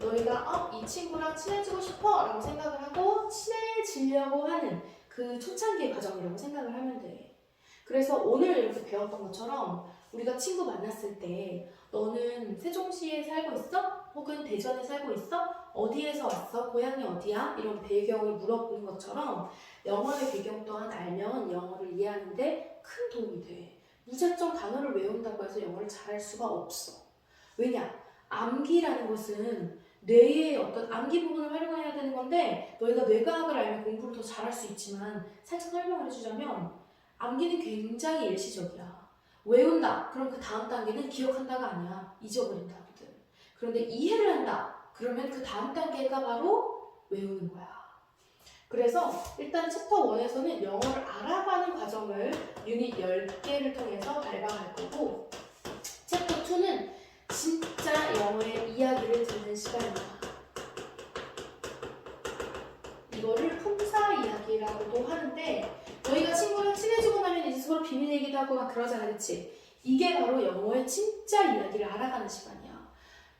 너희가 이 친구랑 친해지고 싶어 라고 생각을 하고 친해지려고 하는 그 초창기의 과정이라고 생각을 하면 돼. 그래서 오늘 이렇게 배웠던 것처럼 우리가 친구 만났을 때 너는 세종시에 살고 있어? 혹은 대전에 살고 있어? 어디에서 왔어? 고향이 어디야? 이런 배경을 물어보는 것처럼 영어의 배경 또한 알면 영어를 이해하는데 큰 도움이 돼. 무작정 단어를 외운다고 해서 영어를 잘할 수가 없어. 왜냐? 암기라는 것은 뇌의 어떤 암기 부분을 활용해야 되는 건데 너희가 뇌과학을 알면 공부를 더 잘할 수 있지만 살짝 설명을 해주자면 암기는 굉장히 일시적이야. 외운다. 그럼 그 다음 단계는 기억한다가 아니야. 잊어버린다거든. 그런데 이해를 한다. 그러면 그 다음 단계가 바로 외우는 거야. 그래서 일단 챕터 1에서는 영어를 알아가는 과정을 유닛 10개를 통해서 밟아갈 거고 챕터 2는 진짜 영어의 이야기를 듣는 시간이야. 이거를 품사 이야기라고도 하는데 너희가 친구랑 친해지고 나면 이제 서로 비밀 얘기도 하고 막 그러잖아, 그치? 이게 바로 영어의 진짜 이야기를 알아가는 시간이야.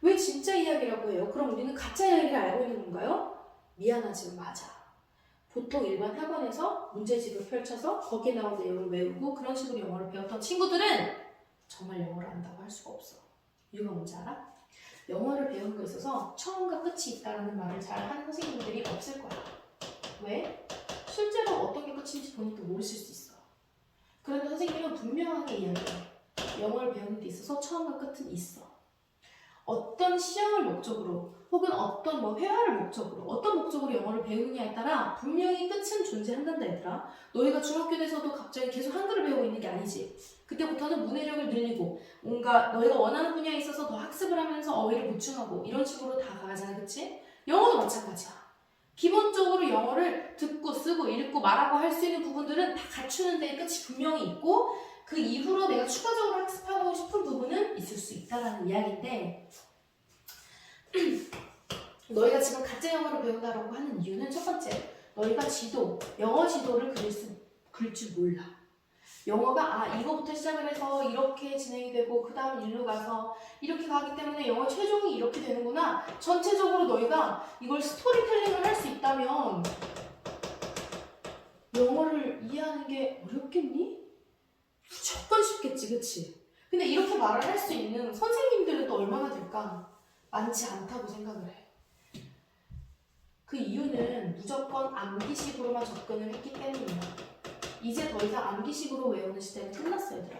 왜 진짜 이야기라고 해요? 그럼 우리는 가짜 이야기를 알고 있는 건가요? 미안하지만 맞아. 보통 일반 학원에서 문제집을 펼쳐서 거기에 나온 내용을 외우고 그런 식으로 영어를 배웠던 친구들은 정말 영어를 안다고 할 수가 없어. 이유가 뭔지 알아? 영어를 배우는 거에 있어서 처음과 끝이 있다는 말을 잘 하는 선생님들이 없을 거야. 왜? 실제로 어떤 게 끝인지 본인도 모르실 수 있어. 그런데 선생님은 분명하게 이야기해. 영어를 배우는 데 있어서 처음과 끝은 있어. 어떤 시험을 목적으로 혹은 어떤 회화를 목적으로 어떤 목적으로 영어를 배우느냐에 따라 분명히 끝은 존재한단다 얘들아. 너희가 중학교 돼서도 갑자기 계속 한글을 배우고 있는 게 아니지. 그때부터는 문해력을 늘리고 뭔가 너희가 원하는 분야에 있어서 더 학습을 하면서 어휘를 보충하고 이런 식으로 다 가잖아, 그치? 영어도 마찬가지야. 기본적으로 영어를 듣고 쓰고 읽고 말하고 할 수 있는 부분들은 다 갖추는 데에 끝이 분명히 있고 그 이후로 내가 추가적으로 학습하고 싶은 부분은 있을 수 있다는 이야기인데 너희가 지금 가짜 영어를 배운다라고 하는 이유는 첫 번째, 너희가 영어 지도를 그릴 줄 몰라. 영어가 이거부터 시작을 해서 이렇게 진행이 되고 그 다음 일로 가서 이렇게 가기 때문에 영어 최종이 이렇게 되는구나. 전체적으로 너희가 이걸 스토리텔링을 할 수 있다면 영어를 이해하는 게 어렵겠니? 무조건 쉽겠지, 그치? 근데 이렇게 말을 할 수 있는 선생님들은 또 얼마나 될까? 많지 않다고 생각을 해. 그 이유는 무조건 암기식으로만 접근을 했기 때문이야. 이제 더 이상 암기식으로 외우는 시대는 끝났어, 얘들아.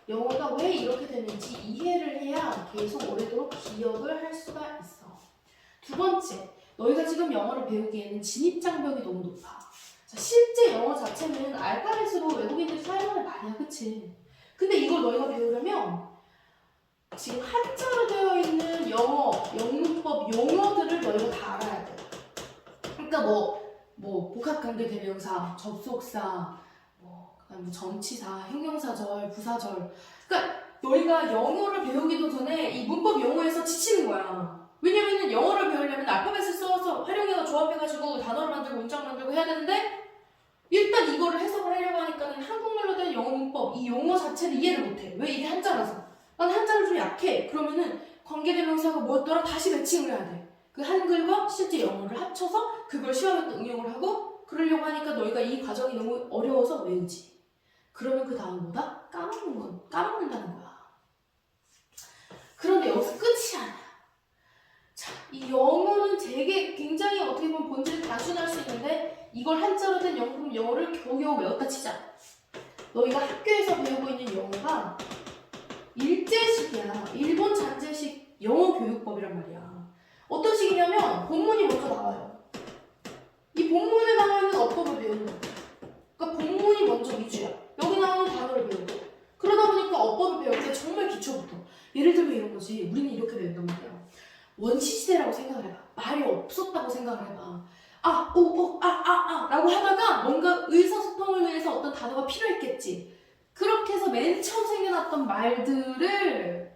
영어가 왜 이렇게 되는지 이해를 해야 계속 오래도록 기억을 할 수가 있어. 두 번째, 너희가 지금 영어를 배우기에는 진입장벽이 너무 높아. 자, 실제 영어 자체는 알파벳으로 외국인들이 사용을 많이 해, 그치? 근데 이걸 너희가 배우려면 지금 한자로 되어 있는 영어, 영문법 용어들을 너희가 다 알아야 돼. 그러니까 복합관계대명사, 접속사, 전치사, 형용사절, 부사절. 그러니까 너희가 영어를 배우기도 전에 이 문법 용어에서 지치는 거야. 왜냐면은 영어를 배우려면 알파벳을 써서 활용해서 조합해가지고 단어를 만들고 문장 만들고 해야 되는데 일단 이거를 해석을 하려고 하니까는 한국말로 된 영어 문법, 이 용어 자체를 이해를 못해. 왜? 이게 한자라서. 난 한자를 좀 약해. 그러면은 관계대명사가 뭐였더라? 다시 매칭을 해야 돼. 그 한글과 실제 영어를 합쳐서 그걸 시험에 또 응용을 하고 그러려고 하니까 너희가 이 과정이 너무 어려워서 외우지. 그러면 그 다음 뭐다? 까먹는다는 거야. 그런데 여기서 끝이 아니야. 자, 이 영어는 되게 굉장히 어떻게 보면 본질이 단순할 수 있는데 이걸 한자로 된 영어를 겨우겨우 외웠다 치자. 너희가 학교에서 배우고 있는 영어가 일제식이야. 일본 잔재식 영어 교육법이란 말이야. 어떤 식이냐면 본문이 먼저 나와요. 이 본문에 나와 있는 어법을 배우는 거야. 그러니까 본문이 먼저 위주야. 여기 나오는 단어를 배우고 그러다 보니까 어법을 배울 때 정말 기초부터 예를 들면 이런 거지. 우리는 이렇게 배운단 말이야. 원시시대라고 생각을 해봐. 말이 없었다고 생각을 해봐. 라고 하다가 뭔가 의사소통을 위해서 어떤 단어가 필요했겠지. 그렇게 해서 맨 처음 생겨났던 말들을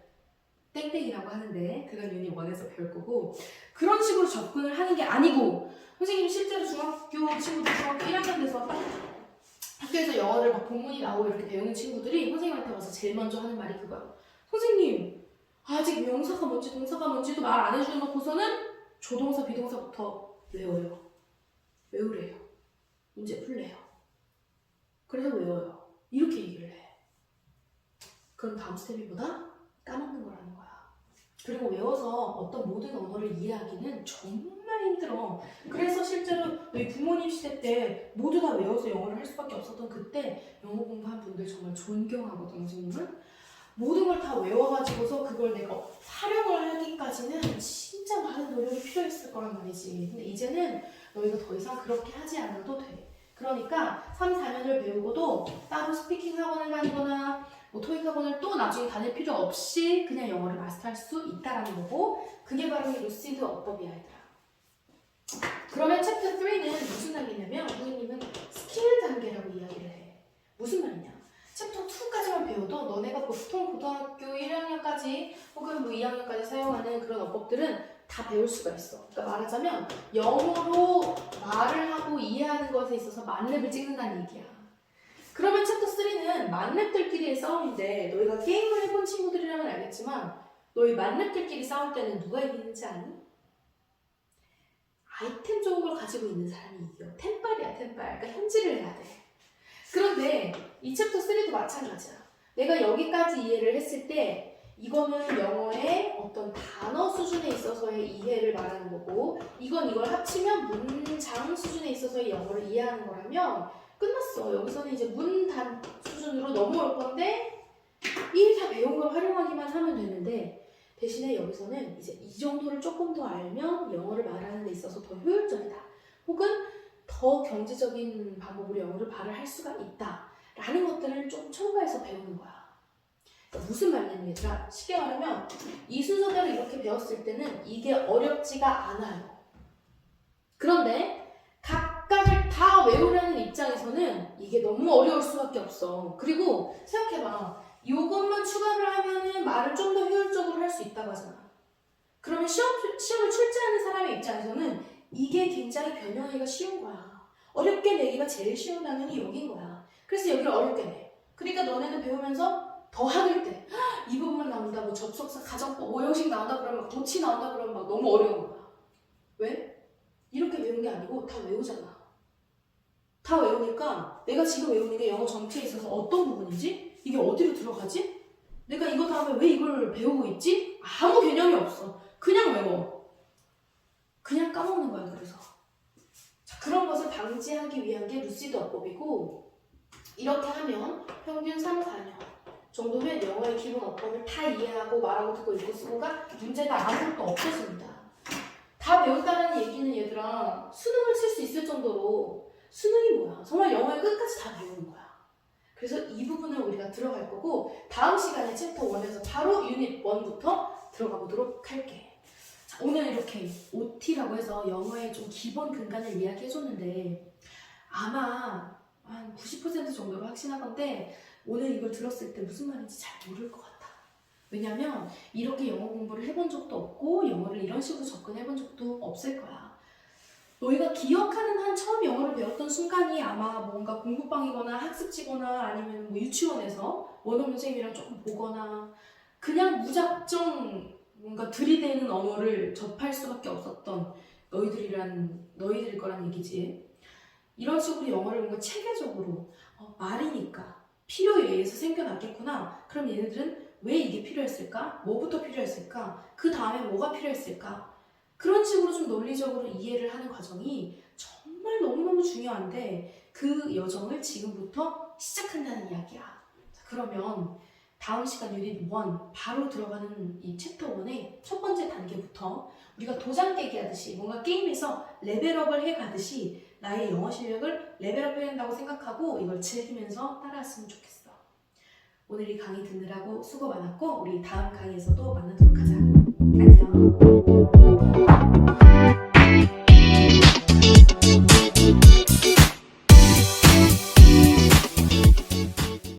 땡땡이라고 하는데 그건 유닛 1에서 배울 거고 그런 식으로 접근을 하는 게 아니고 선생님이 실제로 중학교 친구들 중학교 1학년 돼서 학교에서 영어를 막 본문이 나오고 이렇게 배우는 친구들이 선생님한테 와서 제일 먼저 하는 말이 그거야. 선생님 아직 명사가 뭔지 동사가 뭔지도 말 안 해주놓고서는 조동사 비동사부터 외우래요. 문제 풀래요. 그래서 외워요. 이렇게 얘기를 해. 그럼 다음 스텝이 뭐다? 까먹는 거라는 거야. 그리고 외워서 어떤 모든 언어를 이해하기는 정말 힘들어. 그래서 실제로 너희 부모님 시대 때 모두 다 외워서 영어를 할 수밖에 없었던 그때 영어 공부한 분들 정말 존경하거든요, 선생님은. 모든 걸 다 외워가지고서 그걸 내가 활용을 하기까지는 진짜 많은 노력이 필요했을 거란 말이지. 근데 이제는 너희가 더 이상 그렇게 하지 않아도 돼. 그러니까 3, 4년을 배우고도 따로 스피킹 학원을 다니거나 뭐 토익 학원을 또 나중에 다닐 필요 없이 그냥 영어를 마스터할 수 있다라는 거고, 그게 바로 이 루시드 어법이야, 얘들아. 그러면 챕터 3는 무슨 단계냐면 선생님은 스킬 단계라고 이야기를 해. 무슨 말이냐? 챕터 2까지만 배워도 너네가 보통 고등학교 1학년까지 혹은 뭐 2학년까지 사용하는 그런 어법들은 다 배울 수가 있어. 그러니까 말하자면 영어로 말을 하고 이해하는 것에 있어서 만렙을 찍는다는 얘기야. 그러면 챕터 3는 만렙들끼리의 싸움인데, 너희가 게임을 해본 친구들이라면 알겠지만 너희 만렙들끼리 싸울 때는 누가 이기는지 아니? 아이템 좋은 걸 가지고 있는 사람이 이겨. 템빨이야, 템빨. 그러니까 현질을 해야 돼. 그런데 이 챕터 3도 마찬가지야. 내가 여기까지 이해를 했을 때 이거는 영어의 어떤 단어 수준에 있어서의 이해를 말하는 거고, 이건 이걸 합치면 문장 수준에 있어서의 영어를 이해하는 거라면 끝났어. 여기서는 이제 문단 수준으로 넘어올 건데 이 다 배운 걸 활용하기만 하면 되는데, 대신에 여기서는 이제 이 정도를 조금 더 알면 영어를 말하는 데 있어서 더 효율적이다. 혹은 더 경제적인 방법으로 영어를 발휘할 수가 있다. 라는 것들을 좀 첨가해서 배우는 거야. 그러니까 무슨 말이냐면 얘들아, 쉽게 말하면 이 순서대로 이렇게 배웠을 때는 이게 어렵지가 않아요. 그런데 각각을 다 외우려는 입장에서는 이게 너무 어려울 수밖에 없어. 그리고 생각해봐. 이것만 추가를 하면은 말을 좀 더 효율적으로 할 수 있다고 하잖아. 그러면 시험을 출제하는 사람의 입장에서는 이게 굉장히 변형하기가 쉬운 거야. 어렵게 내기가 제일 쉬운 단원이 여긴 거야. 그래서 여기를 어렵게 내. 그러니까 너네는 배우면서 더 하들 때 이 부분만 나온다, 뭐 접속사, 가정법, 오형식 나온다 그러면 막 도치 나온다 그러면 막 너무 어려운 거야. 왜? 이렇게 외운 게 아니고 다 외우잖아. 다 외우니까 내가 지금 외우는 게 영어 전체에 있어서 어떤 부분이지? 이게 어디로 들어가지? 내가 이거 다음에 왜 이걸 배우고 있지? 아무 개념이 없어. 그냥 외워. 그냥 까먹는 거야, 그래서. 자, 그런 것을 방지하기 위한 게 루시드 어법이고, 이렇게 하면 평균 3, 4년 정도면 영어의 기본 어법을 다 이해하고 말하고 듣고 읽고 쓰고가 문제가 아무것도 없어집니다. 다 배웠다는 얘기는 얘들아, 수능을 칠 수 있을 정도로, 수능이 뭐야? 정말 영어의 끝까지 다 배우는 거야. 그래서 이 부분을 우리가 들어갈 거고, 다음 시간에 챕터 1에서 바로 유닛 1부터 들어가 보도록 할게. 자, 오늘 이렇게 OT라고 해서 영어의 좀 기본 근간을 이야기해줬는데, 아마 한 90% 정도로 확신하건데 오늘 이걸 들었을 때 무슨 말인지 잘 모를 것 같아. 왜냐면 이렇게 영어 공부를 해본 적도 없고 영어를 이런 식으로 접근해본 적도 없을 거야. 너희가 기억하는 한 처음 영어를 배웠던 순간이 아마 뭔가 공부방이거나 학습지거나 아니면 뭐 유치원에서 원어민 선생님이랑 조금 보거나 그냥 무작정 뭔가 들이대는 언어를 접할 수밖에 없었던 너희들일 거란 얘기지. 이런 식으로 영어를 뭔가 체계적으로 말이니까 필요에 의해서 생겨났겠구나. 그럼 얘네들은 왜 이게 필요했을까? 뭐부터 필요했을까? 그 다음에 뭐가 필요했을까? 그런 식으로 좀 논리적으로 이해를 하는 과정이 정말 너무너무 중요한데 그 여정을 지금부터 시작한다는 이야기야. 자, 그러면 다음 시간 유닛 1 바로 들어가는 이 챕터 1의 첫 번째 단계부터 우리가 도장 깨기 하듯이 뭔가 게임에서 레벨업을 해가듯이 나의 영어 실력을 레벨업 해야 한다고 생각하고 이걸 즐기면서 따라왔으면 좋겠어. 오늘 이 강의 듣느라고 수고 많았고 우리 다음 강의에서도 만나도록 하자. 안녕.